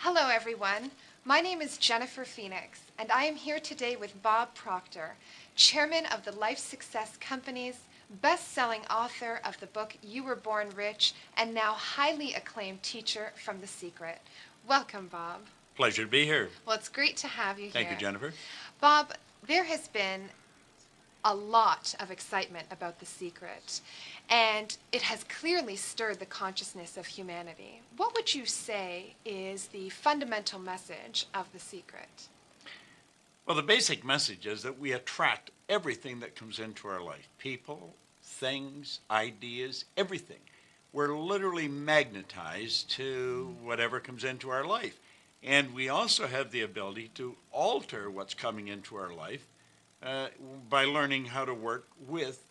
Hello, everyone. My name is Jennifer Phoenix, and I am here today with Bob Proctor, chairman of the Life Success Company's, best-selling author of the book You Were Born Rich, and now highly acclaimed teacher from The Secret. Welcome, Bob. Pleasure to be here. Well, it's great to have you here. Thank you, Jennifer. Bob, there has been a lot of excitement about The Secret, and it has clearly stirred the consciousness of humanity. What would you say is the fundamental message of The Secret? Well, the basic message is that we attract everything that comes into our life. People, things, ideas, everything. We're literally magnetized to whatever comes into our life. And we also have the ability to alter what's coming into our life by learning how to work with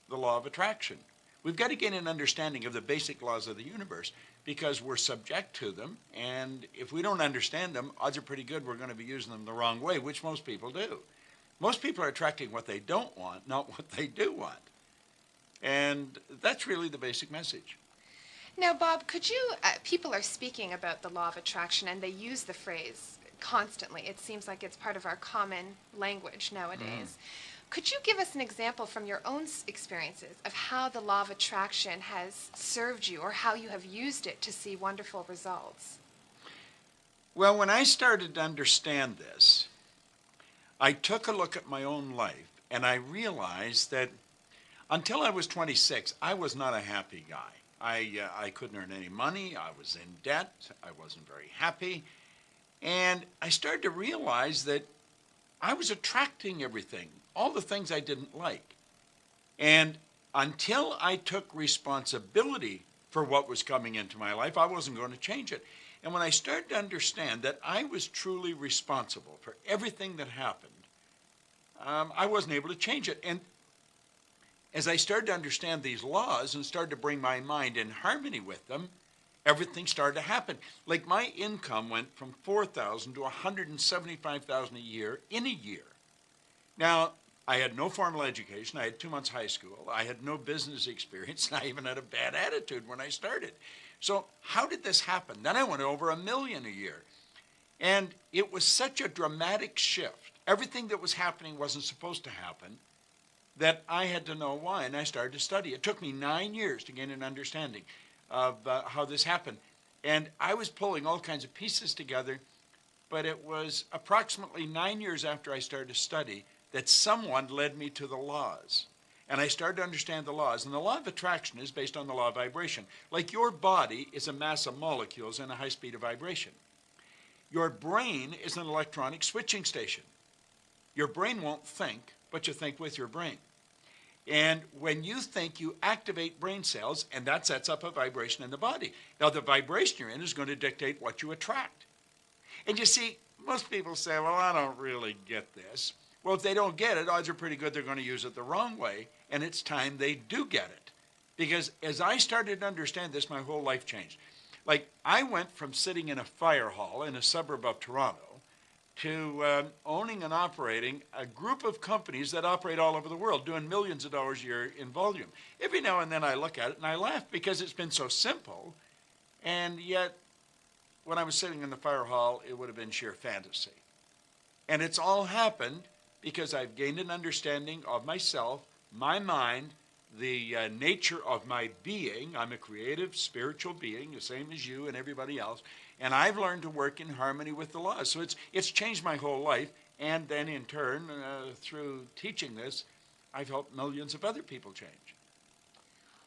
the law of attraction. We've got to gain an understanding of the basic laws of the universe because we're subject to them, and if we don't understand them, odds are pretty good we're going to be using them the wrong way, which most people do. Most people are attracting what they don't want, not what they do want. And that's really the basic message. Now, Bob, could you, people are speaking about the law of attraction, and they use the phrase constantly. It seems like it's part of our common language nowadays. Could you give us an example from your own experiences of how the law of attraction has served you or how you have used it to see wonderful results? Well, when I started to understand this, I took a look at my own life and I realized that until I was 26, I was not a happy guy. I couldn't earn any money. I was in debt. I wasn't very happy. And I started to realize that I was attracting everything, all the things I didn't like. And until I took responsibility for what was coming into my life, I wasn't going to change it. And when I started to understand that I was truly responsible for everything that happened, I wasn't able to change it. And as I started to understand these laws and started to bring my mind in harmony with them, everything started to happen. Like my income went from $4,000 to $175,000 a year in a year. Now, I had no formal education. I had 2 months high school. I had no business experience, and I even had a bad attitude when I started. So how did this happen? Then I went over $1 million a year. And it was such a dramatic shift. Everything that was happening wasn't supposed to happen, that I had to know why, and I started to study. It took me 9 years to gain an understanding of how this happened. And I was pulling all kinds of pieces together, but it was approximately 9 years after I started to study that someone led me to the laws. And I started to understand the laws. And the law of attraction is based on the law of vibration. Like your body is a mass of molecules in a high speed of vibration. Your brain is an electronic switching station. Your brain won't think, but you think with your brain. And when you think, you activate brain cells, and that sets up a vibration in the body. Now, the vibration you're in is going to dictate what you attract. And you see, most people say, well, I don't really get this. Well, if they don't get it, odds are pretty good they're going to use it the wrong way, and it's time they do get it. Because as I started to understand this, my whole life changed. Like, I went from sitting in a fire hall in a suburb of Toronto to owning and operating a group of companies that operate all over the world, doing millions of dollars a year in volume. Every now and then I look at it and I laugh because it's been so simple, and yet when I was sitting in the fire hall, it would have been sheer fantasy. And it's all happened because I've gained an understanding of myself, my mind, the nature of my being. I'm a creative, spiritual being, the same as you and everybody else. And I've learned to work in harmony with the laws. So it's changed my whole life. And then in turn, through teaching this, I've helped millions of other people change.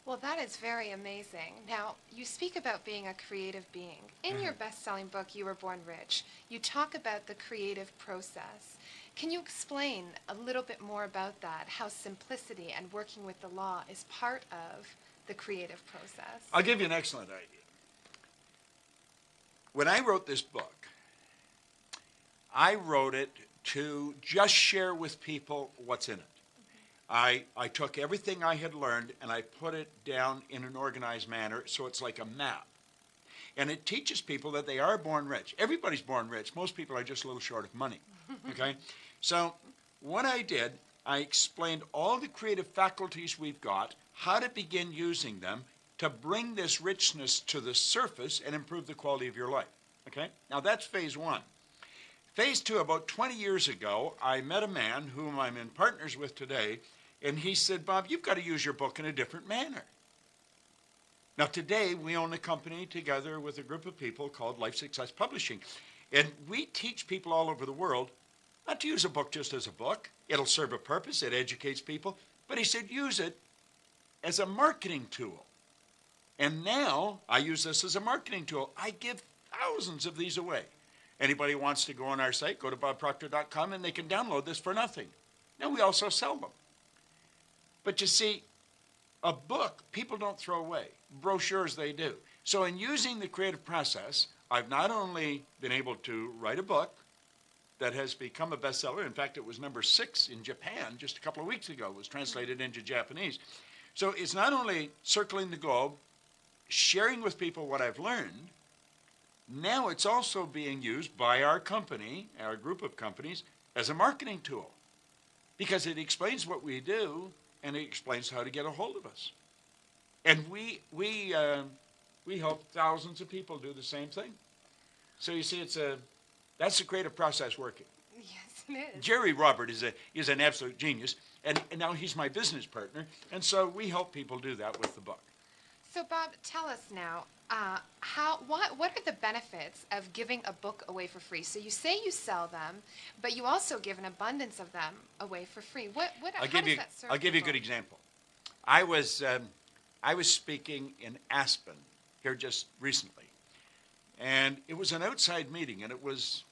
Well, that is very amazing. Now, you speak about being a creative being. In your best-selling book, You Were Born Rich, you talk about the creative process. Can you explain a little bit more about that, how simplicity and working with the law is part of the creative process? I'll give you an excellent idea. When I wrote this book, I wrote it to just share with people what's in it. I took everything I had learned and I put it down in an organized manner so it's like a map. And it teaches people that they are born rich. Everybody's born rich. Most people are just a little short of money. Okay? So what I did, I explained all the creative faculties we've got, how to begin using them to bring this richness to the surface and improve the quality of your life. Okay? Now that's phase one. Phase two, about 20 years ago, I met a man whom I'm in partners with today, and he said, Bob, you've got to use your book in a different manner. Now today, we own a company together with a group of people called Life Success Publishing, and we teach people all over the world not to use a book just as a book. It'll serve a purpose, it educates people, but he said use it as a marketing tool. And now I use this as a marketing tool. I give thousands of these away. Anybody who wants to go on our site, go to bobproctor.com, and they can download this for nothing. Now we also sell them. But you see, a book people don't throw away. Brochures they do. So in using the creative process, I've not only been able to write a book that has become a bestseller. In fact, it was number 6 in Japan just a couple of weeks ago. It was translated into Japanese. So it's not only circling the globe, sharing with people what I've learned, now it's also being used by our company, our group of companies, as a marketing tool. Because it explains what we do, and it explains how to get a hold of us. And we help thousands of people do the same thing. So you see, that's the creative process working. Yes, it is. Jerry Robert is an absolute genius, and now he's my business partner, and so we help people do that with the book. So, Bob, tell us now, what are the benefits of giving a book away for free? So you say you sell them, but you also give an abundance of them away for free. How does that serve I'll give you a people? good example. I was speaking in Aspen here just recently, and it was an outside meeting, and it was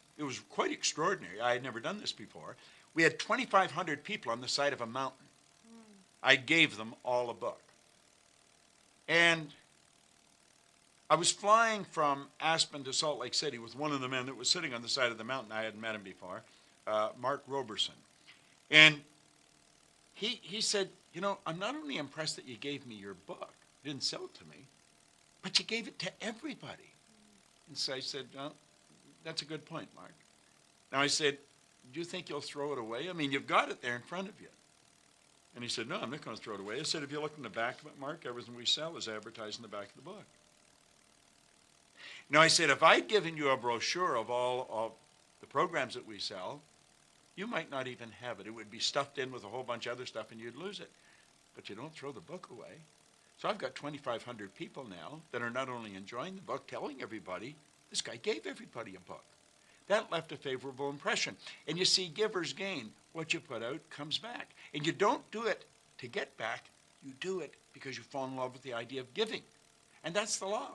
quite extraordinary. I had never done this before. We had 2,500 people on the side of a mountain. I gave them all a book. And I was flying from Aspen to Salt Lake City with one of the men that was sitting on the side of the mountain. I hadn't met him before, Mark Roberson. And he said, you know, I'm not only impressed that you gave me your book, you didn't sell it to me, but you gave it to everybody. And so I said, oh, that's a good point, Mark. Now I said, do you think you'll throw it away? I mean, you've got it there in front of you. And he said, no, I'm not going to throw it away. I said, if you look in the back of it, Mark, everything we sell is advertised in the back of the book. Now, I said, if I'd given you a brochure of all of the programs that we sell, you might not even have it. It would be stuffed in with a whole bunch of other stuff, and you'd lose it. But you don't throw the book away. So I've got 2,500 people now that are not only enjoying the book, telling everybody, this guy gave everybody a book. That left a favorable impression. And you see, givers gain. What you put out comes back. And you don't do it to get back. You do it because you fall in love with the idea of giving. And that's the law.